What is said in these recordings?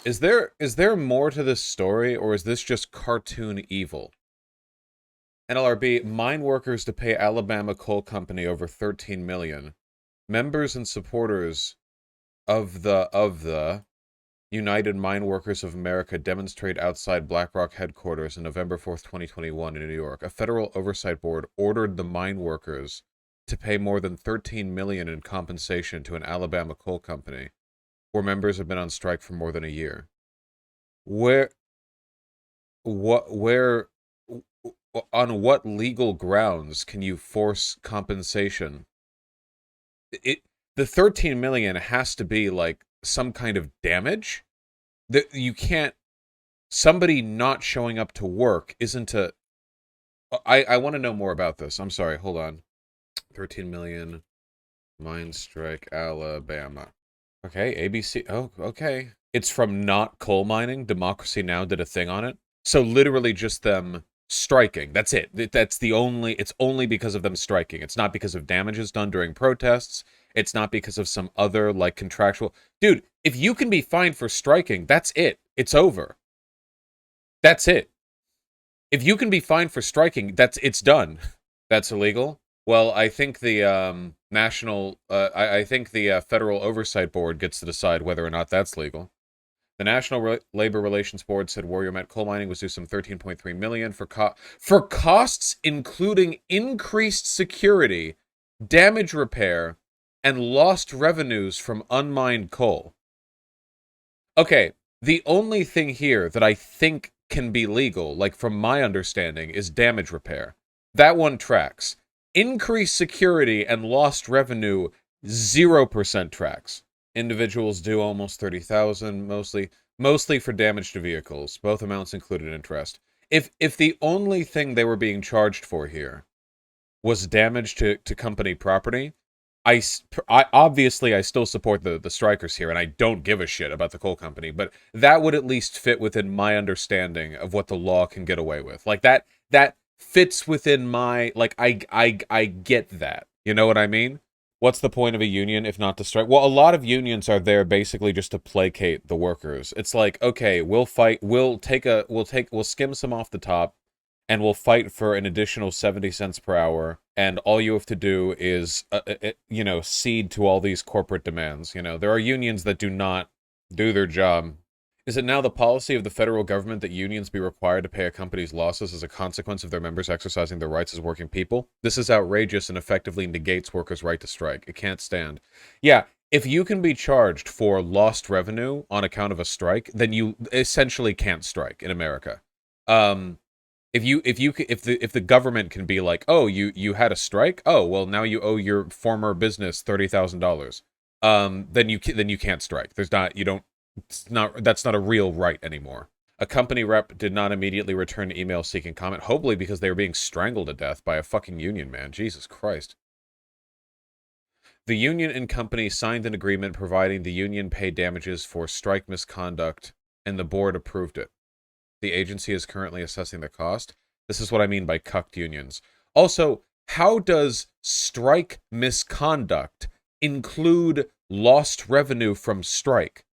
Is there more to this story, or is this just cartoon evil? NLRB, mine workers to pay Alabama Coal Company over 13 million. Members and supporters of the United Mine Workers of America demonstrate outside BlackRock headquarters on November 4th, 2021 in New York. A federal oversight board ordered the mine workers to pay more than 13 million in compensation to an Alabama coal company, where members have been on strike for more than a year. Where where on what legal grounds can you force compensation? It the 13 million has to be like some kind of damage that you can't. Somebody not showing up to work isn't a. I want to know more about this. I'm sorry. Hold on. 13 million mine strike Alabama. Okay, ABC. Oh, okay. It's from not coal mining. Democracy Now! Did a thing on it. So literally just them striking. That's it. That's the only. It's only because of them striking. It's not because of damages done during protests. It's not because of some other like contractual. Dude, if you can be fined for striking, that's it. It's over. That's it. If you can be fined for striking, it's done. That's illegal. Well, I think the I think the Federal Oversight Board gets to decide whether or not that's legal. The National Labor Relations Board said Warrior Met coal mining was due some 13.3 million for costs including increased security, damage repair, and lost revenues from unmined coal. Okay, the only thing here that I think can be legal, like from my understanding, is damage repair. That one tracks. Increased security and lost revenue, 0% tracks. Individuals due almost 30,000, mostly for damage to vehicles. Both amounts included interest. If the only thing they were being charged for here was damage to company property, I obviously I still support the strikers here, and I don't give a shit about the coal company, but that would at least fit within my understanding of what the law can get away with. Like that fits within my like I get that. You know what I mean? What's the point of a union if not to strike? Well, a lot of unions are there basically just to placate the workers. It's like, okay, we'll fight, we'll skim some off the top, and we'll fight for an additional 70 cents per hour, and all you have to do is, cede to all these corporate demands. You know, there are unions that do not do their job. Is it now the policy of the federal government that unions be required to pay a company's losses as a consequence of their members exercising their rights as working people? This is outrageous and effectively negates workers' right to strike. It can't stand. Yeah, if you can be charged for lost revenue on account of a strike, then you essentially can't strike in America. If the government can be like, oh, you had a strike, oh well, now you owe your former business $30,000, then you can't strike. That's not a real right anymore. A company rep did not immediately return emails seeking comment, hopefully because they were being strangled to death by a fucking union, man. Jesus Christ. The union and company signed an agreement providing the union pay damages for strike misconduct, and the board approved it. The agency is currently assessing the cost. This is what I mean by cucked unions. Also, how does strike misconduct include lost revenue from strike?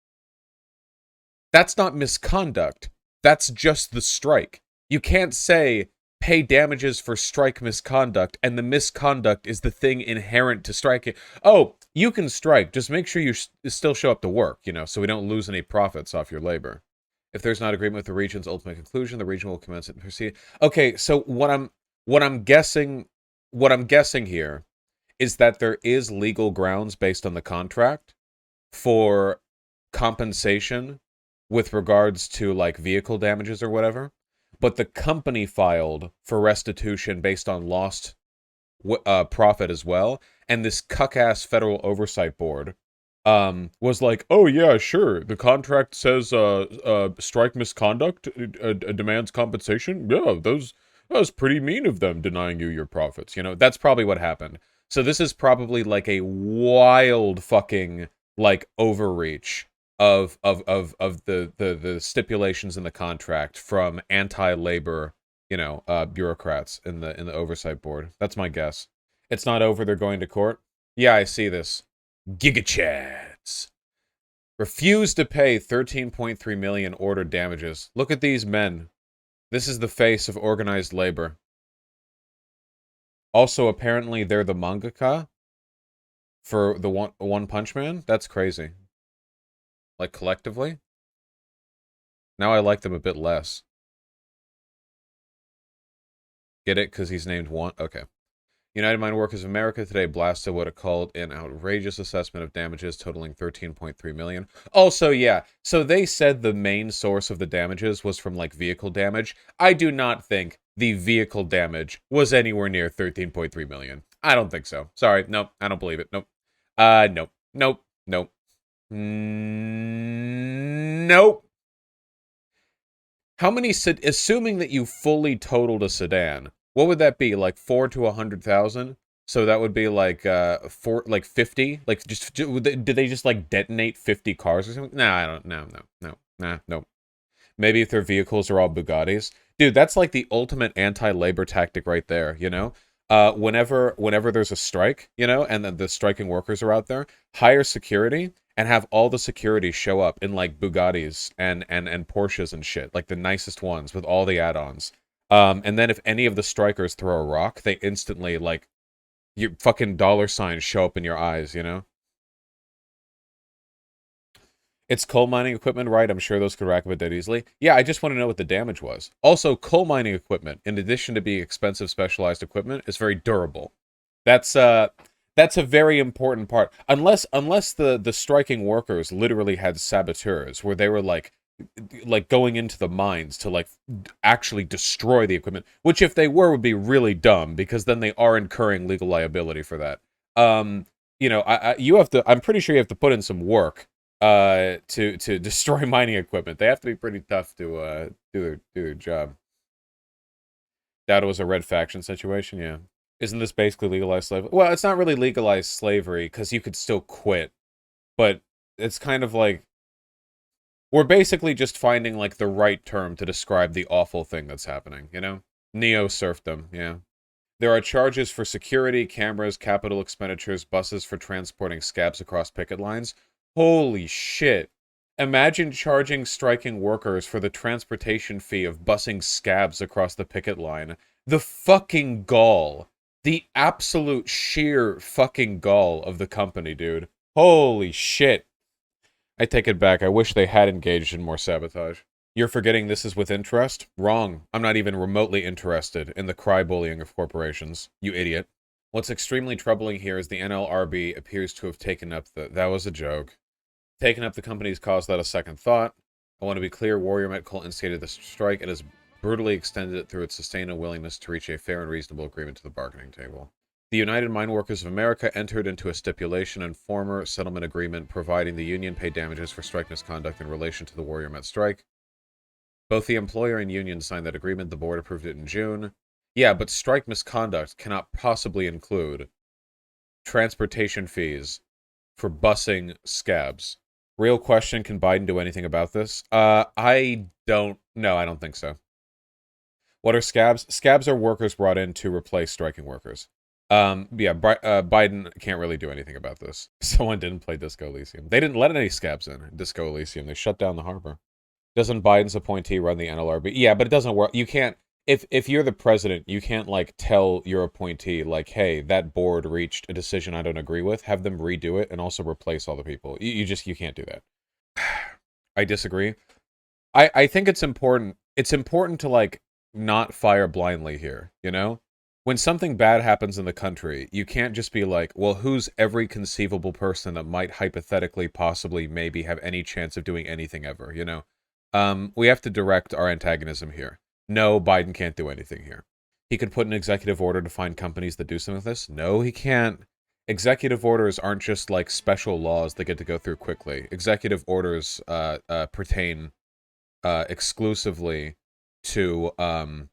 That's not misconduct. That's just the strike. You can't say pay damages for strike misconduct, and the misconduct is the thing inherent to striking. Oh, you can strike. Just make sure you still show up to work, so we don't lose any profits off your labor. If there's not agreement with the region's ultimate conclusion, the region will commence it and proceed. Okay, so what I'm guessing here is that there is legal grounds based on the contract for compensation with regards to like vehicle damages or whatever, but the company filed for restitution based on lost profit as well, and this cuck-ass federal oversight board was like, oh yeah, sure, the contract says strike misconduct demands compensation. Yeah, that was pretty mean of them denying you your profits. That's probably what happened. So this is probably like a wild fucking like overreach of the stipulations in the contract from anti-labor bureaucrats in the oversight board. That's my guess. It's not over. They're going to court. Yeah, I see this. Gigachads refuse to pay 13.3 million ordered damages. Look at these men. This is the face of organized labor. Also, apparently, they're the mangaka for the One Punch Man. That's crazy. Like, collectively. Now I like them a bit less. Get it? Because he's named One? Okay. United Mine Workers of America today blasted what it called an outrageous assessment of damages totaling 13.3 million. Also, yeah, so they said the main source of the damages was from, like, vehicle damage. I do not think the vehicle damage was anywhere near 13.3 million. I don't think so. Sorry, nope, I don't believe it. Nope. Nope. Nope. Nope. Nope. How many, assuming that you fully totaled a sedan, what would that be? Like 4 to 100,000? So that would be like 50? Like just did they just like detonate 50 cars or something? Nah, I don't. No. Maybe if their vehicles are all Bugattis, dude, that's like the ultimate anti-labor tactic right there. Whenever there's a strike, and then the striking workers are out there, hire security and have all the security show up in like Bugattis and Porsches and shit, like the nicest ones with all the add-ons. And then if any of the strikers throw a rock, they instantly like your fucking dollar signs show up in your eyes, It's coal mining equipment, right? I'm sure those could rack up a dead easily. Yeah, I just want to know what the damage was. Also, coal mining equipment, in addition to being expensive specialized equipment, is very durable. That's a very important part. Unless the striking workers literally had saboteurs where they were like going into the mines to like actually destroy the equipment, which if they were would be really dumb because then they are incurring legal liability for that. You have to. I'm pretty sure you have to put in some work to destroy mining equipment. They have to be pretty tough to do their job. Doubt it was a red faction situation. Yeah. Isn't this basically legalized slavery? Well, it's not really legalized slavery because you could still quit, but it's kind of like we're basically just finding like the right term to describe the awful thing that's happening, Neo-serfdom, yeah. There are charges for security, cameras, capital expenditures, buses for transporting scabs across picket lines. Holy shit. Imagine charging striking workers for the transportation fee of busing scabs across the picket line. The fucking gall. The absolute sheer fucking gall of the company, dude. Holy shit. I take it back. I wish they had engaged in more sabotage. You're forgetting this is with interest? Wrong. I'm not even remotely interested in the cry-bullying of corporations. You idiot. What's extremely troubling here is the NLRB appears to have taken up the... That was a joke. Taken up the company's cause without a second thought. I want to be clear, Warrior Met Coal instigated the strike and has brutally extended it through its sustained willingness to reach a fair and reasonable agreement to the bargaining table. The United Mine Workers of America entered into a stipulation and former settlement agreement providing the union pay damages for strike misconduct in relation to the Warrior Met strike. Both the employer and union signed that agreement. The board approved it in June. Yeah, but strike misconduct cannot possibly include transportation fees for busing scabs. Real question, can Biden do anything about this? I don't think so. What are scabs? Scabs are workers brought in to replace striking workers. Biden can't really do anything about this. Someone didn't play Disco Elysium. They didn't let any scabs in Disco Elysium. They shut down the harbor. Doesn't Biden's appointee run the NLRB? Yeah, but it doesn't work. You can't, if you're the president, you can't, like, tell your appointee, like, hey, that board reached a decision I don't agree with. Have them redo it and also replace all the people. You can't do that. I disagree. I think it's important. It's important to, like, not fire blindly here, When something bad happens in the country, you can't just be like, well, who's every conceivable person that might hypothetically, possibly, maybe have any chance of doing anything ever, We have to direct our antagonism here. No, Biden can't do anything here. He could put an executive order to find companies that do some of this. No, he can't. Executive orders aren't just like special laws that get to go through quickly. Executive orders pertain exclusively to the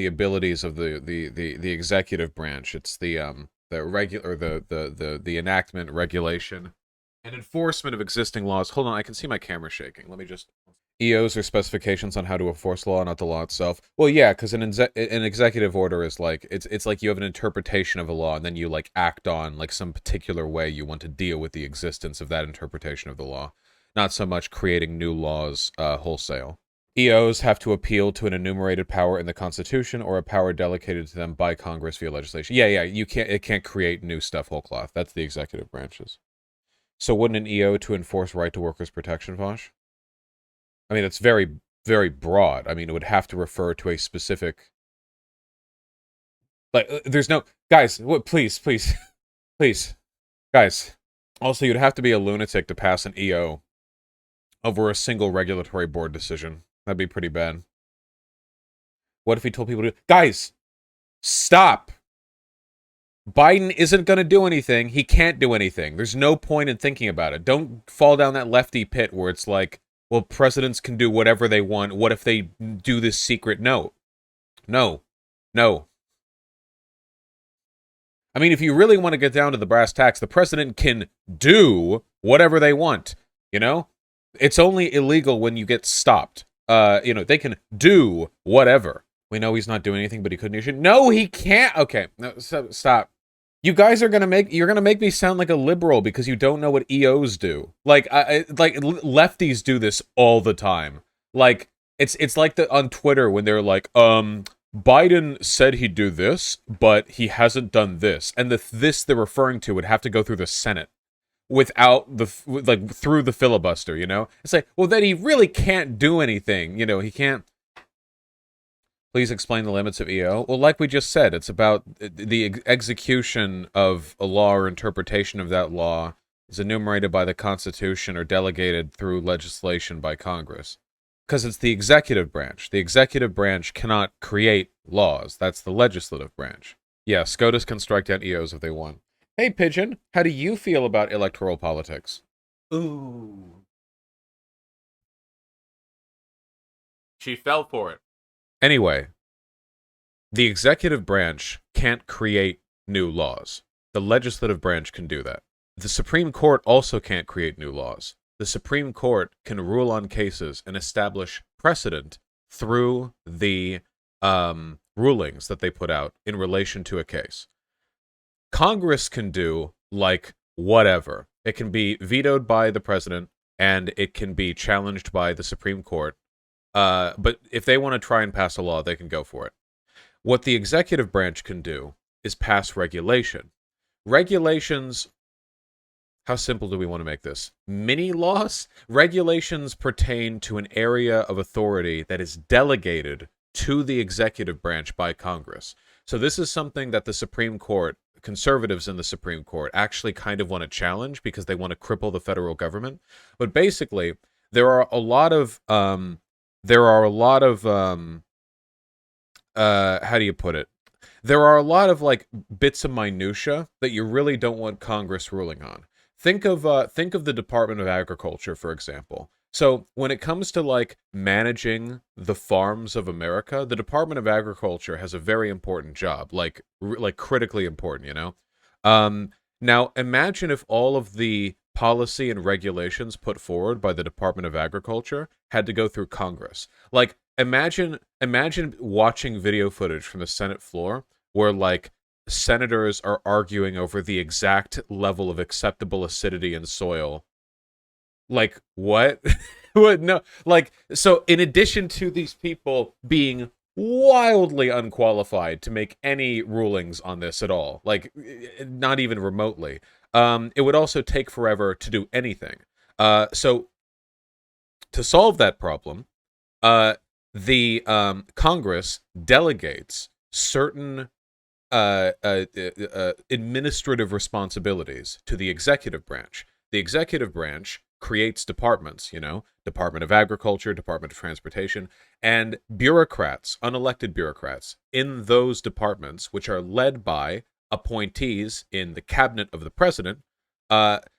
abilities of the executive branch. It's the enactment, regulation, and enforcement of existing laws. Hold on, I can see my camera shaking. Let me just... EOs are specifications on how to enforce law, not the law itself. Well, yeah, because an executive order is like it's like you have an interpretation of a law, and then you like act on like some particular way you want to deal with the existence of that interpretation of the law. Not so much creating new laws wholesale. EOs have to appeal to an enumerated power in the Constitution or a power delegated to them by Congress via legislation. Yeah, yeah, you can't. It can't create new stuff whole cloth. That's the executive branches. So wouldn't an EO to enforce right to workers' protection, Vaush? I mean, it's very, very broad. I mean, it would have to refer to a specific. Like, there's no guys. Please, please, please, guys. Also, you'd have to be a lunatic to pass an EO over a single regulatory board decision. That'd be pretty bad. What if he told people to... Guys, stop! Biden isn't going to do anything. He can't do anything. There's no point in thinking about it. Don't fall down that lefty pit where it's like, well, presidents can do whatever they want. What if they do this secret? No. No. No. I mean, if you really want to get down to the brass tacks, the president can do whatever they want, you know? It's only illegal when you get stopped. They can do whatever. We know he's not doing anything, but he couldn't issue. No, he can't. Okay, no, stop. You guys are you're gonna make me sound like a liberal because you don't know what EOs do. Like, lefties do this all the time. Like, it's like on Twitter when they're like, Biden said he'd do this, but he hasn't done this, and this they're referring to would have to go through the Senate without through the filibuster. You know, it's like, well, then he really can't do anything. You know, he can't. Please explain the limits of EO. Well, like we just said, it's about the execution of a law or interpretation of that law is enumerated by the Constitution or delegated through legislation by Congress. Because it's the executive branch. The executive branch cannot create laws. That's the legislative branch. Yeah, SCOTUS can strike down EOs if they want. Hey, Pigeon, how do you feel about electoral politics? Ooh. She fell for it. Anyway, the executive branch can't create new laws. The legislative branch can do that. The Supreme Court also can't create new laws. The Supreme Court can rule on cases and establish precedent through the rulings that they put out in relation to a case. Congress can do, like, whatever. It can be vetoed by the president, and it can be challenged by the Supreme Court. But if they want to try and pass a law, they can go for it. What the executive branch can do is pass regulation. Regulations... How simple do we want to make this? Mini laws? Regulations pertain to an area of authority that is delegated to the executive branch by Congress. So this is something that the Supreme Court, conservatives in the Supreme Court, actually kind of want to challenge because they want to cripple the federal government. But basically, there are a lot of how do you put it? There are a lot of like bits of minutia that you really don't want Congress ruling on. Think of the Department of Agriculture, for example. So when it comes to like managing the farms of America, the Department of Agriculture has a very important job, like critically important, you know? Now imagine if all of the policy and regulations put forward by the Department of Agriculture had to go through Congress. Like imagine watching video footage from the Senate floor where like senators are arguing over the exact level of acceptable acidity in soil. Like, what? What? No. Like, so in addition to these people being wildly unqualified to make any rulings on this at all, like, not even remotely, it would also take forever to do anything. So, to solve that problem, the Congress delegates certain administrative responsibilities to the executive branch. The executive branch creates departments, you know, Department of Agriculture, Department of Transportation, and bureaucrats, unelected bureaucrats in those departments, which are led by appointees in the cabinet of the president,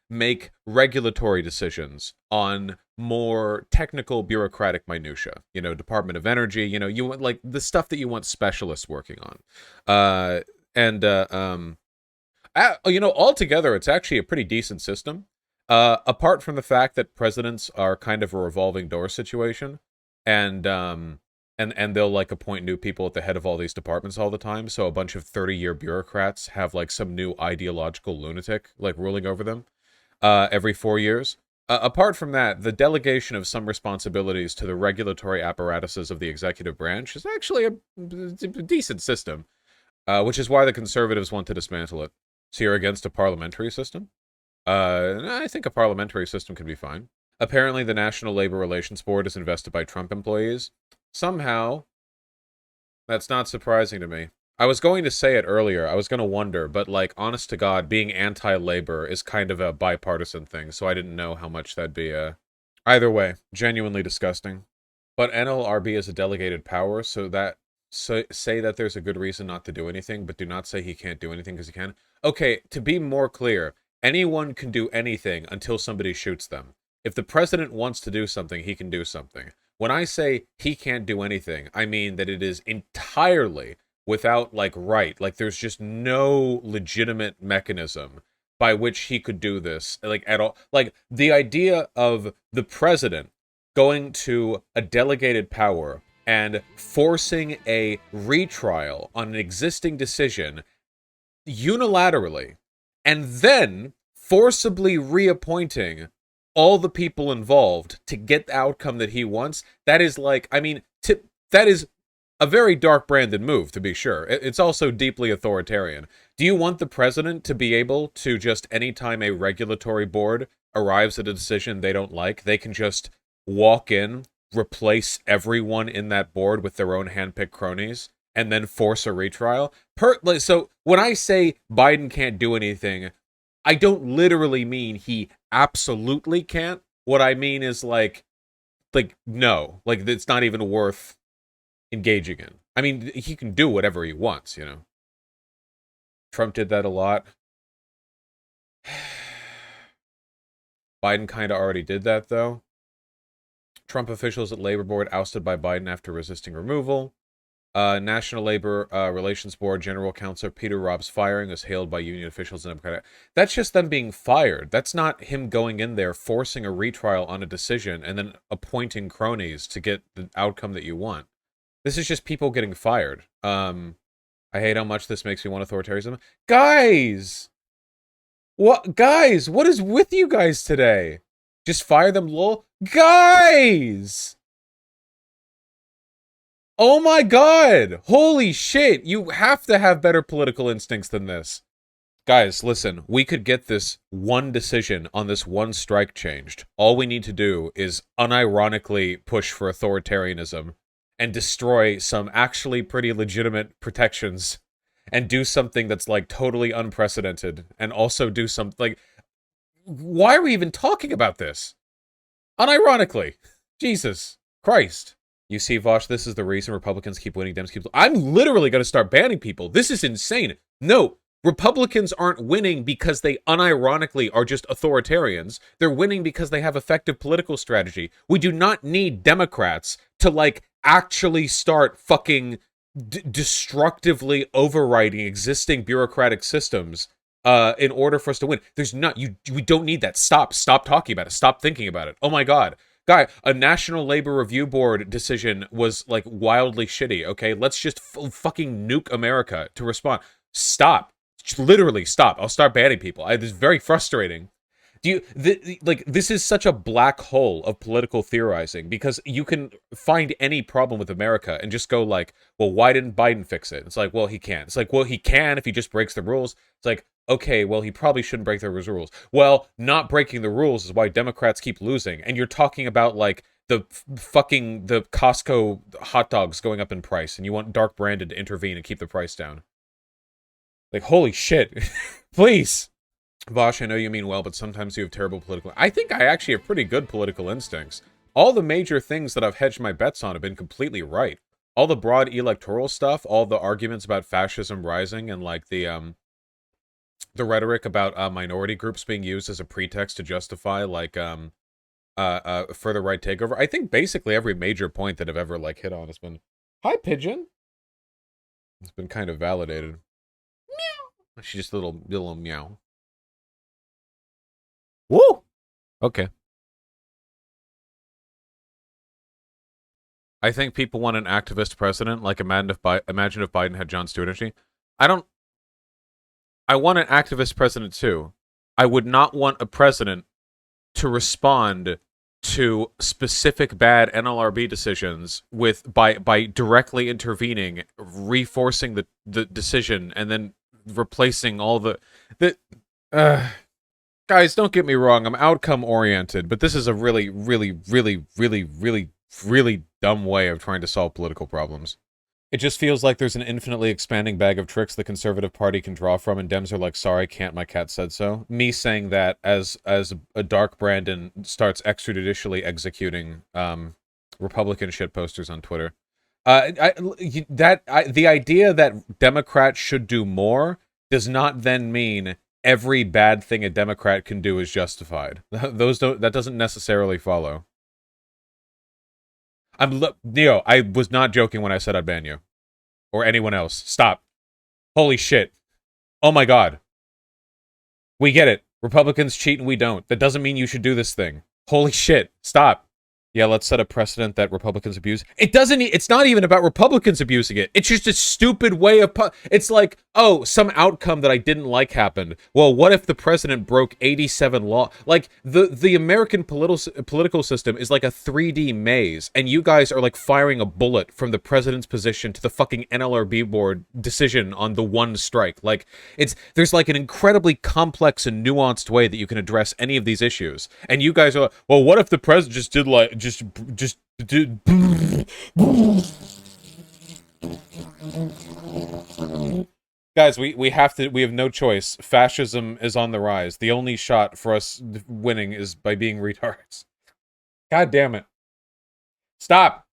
make regulatory decisions on more technical bureaucratic minutia. You know, Department of Energy, you know, you want like the stuff that you want specialists working on. You know, altogether, it's actually a pretty decent system. Apart from the fact that presidents are kind of a revolving door situation, and and they'll like appoint new people at the head of all these departments all the time, so a bunch of 30-year bureaucrats have like some new ideological lunatic like ruling over them every 4 years. Apart from that, the delegation of some responsibilities to the regulatory apparatuses of the executive branch is actually a decent system, which is why the conservatives want to dismantle it. So you're against a parliamentary system? I think a parliamentary system could be fine. Apparently, the National Labor Relations Board is invested by Trump employees. Somehow, that's not surprising to me. I was going to say it earlier. I was going to wonder, but like, honest to God, being anti-labor is kind of a bipartisan thing, so I didn't know how much that'd be. Either way, genuinely disgusting. But NLRB is a delegated power, so say that there's a good reason not to do anything, but do not say he can't do anything because he can. Okay, to be more clear, anyone can do anything until somebody shoots them. If the president wants to do something, he can do something. When I say he can't do anything, I mean that it is entirely without, like, right. Like, there's just no legitimate mechanism by which he could do this, like, at all. Like, the idea of the president going to a delegated power and forcing a retrial on an existing decision unilaterally, and then forcibly reappointing all the people involved to get the outcome that he wants, that is like, I mean, that is a very dark-branded move, to be sure. It's also deeply authoritarian. Do you want the president to be able to just, anytime a regulatory board arrives at a decision they don't like, they can just walk in, replace everyone in that board with their own handpicked cronies, and then force a retrial? So when I say Biden can't do anything, I don't literally mean he absolutely can't. What I mean is like no, like it's not even worth engaging in. I mean, he can do whatever he wants, you know. Trump did that a lot. Biden kind of already did that, though. Trump officials at Labor Board ousted by Biden after resisting removal. National Labor Relations Board General Counsel Peter Robb's firing is hailed by union officials and Democratic. That's just them being fired. That's not him going in there, forcing a retrial on a decision, and then appointing cronies to get the outcome that you want. This is just people getting fired. I hate how much this makes me want authoritarianism. Guys! What? Guys, what is with you guys today? Just fire them, lol? Guys! Oh my god! Holy shit! You have to have better political instincts than this. Guys, listen, we could get this one decision on this one strike changed. All we need to do is unironically push for authoritarianism and destroy some actually pretty legitimate protections and do something that's like totally unprecedented and also do something like, why are we even talking about this? Unironically. Jesus Christ. You see, Vaush, this is the reason Republicans keep winning, Dems keep... I'm literally going to start banning people. This is insane. No, Republicans aren't winning because they unironically are just authoritarians. They're winning because they have effective political strategy. We do not need Democrats to, like, actually start fucking destructively overriding existing bureaucratic systems in order for us to win. There's not... we don't need that. Stop talking about it. Stop thinking about it. Oh my god. Guy, a National Labor Review Board decision was, like, wildly shitty, okay? Let's just fucking nuke America to respond. Stop. Literally, stop. I'll start banning people. This is very frustrating. This is such a black hole of political theorizing, because you can find any problem with America and just go like, well, why didn't Biden fix it? It's like, well, he can't. It's like, well, he can if he just breaks the rules. It's like, okay, well, he probably shouldn't break those rules. Well, not breaking the rules is why Democrats keep losing. And you're talking about, like, the Costco hot dogs going up in price, and you want Dark Branded to intervene and keep the price down. Like, holy shit. Please. Vaush, I know you mean well, but sometimes you have terrible political... I think I actually have pretty good political instincts. All the major things that I've hedged my bets on have been completely right. All the broad electoral stuff, all the arguments about fascism rising, and, like, the rhetoric about minority groups being used as a pretext to justify, like, further right takeover. I think basically every major point that I've ever, like, hit on has been... Hi, Pigeon! It's been kind of validated. Meow! She's just a little meow. Woo! Okay. I think people want an activist president. Like, imagine if Biden had Jon Stewart energy. I don't. I want an activist president too. I would not want a president to respond to specific bad NLRB decisions by directly intervening, reforcing the decision, and then replacing all the uh, guys. Don't get me wrong. I'm outcome oriented, but this is a really, really, really, really, really, really dumb way of trying to solve political problems. It just feels like there's an infinitely expanding bag of tricks the Conservative Party can draw from, and Dems are like, sorry, can't, my cat said so. Me saying that as a Dark Brandon starts extrajudicially executing Republican shit posters on Twitter. The idea that Democrats should do more does not then mean every bad thing a Democrat can do is justified. That doesn't necessarily follow. Neo, I was not joking when I said I'd ban you. Or anyone else. Stop. Holy shit. Oh my god. We get it. Republicans cheat and we don't. That doesn't mean you should do this thing. Holy shit. Stop. Yeah, let's set a precedent that Republicans abuse. It's not even about Republicans abusing it. It's just a stupid way of, it's like, oh, some outcome that I didn't like happened. Well, what if the president broke 87 law? Like, the American political system is like a 3D maze, and you guys are like firing a bullet from the president's position to the fucking NLRB board decision on the one strike. Like, there's like an incredibly complex and nuanced way that you can address any of these issues. And you guys are like, well, what if the president just did like, just did. Guys, we have no choice. Fascism is on the rise. The only shot for us winning is by being retards. God damn it. Stop.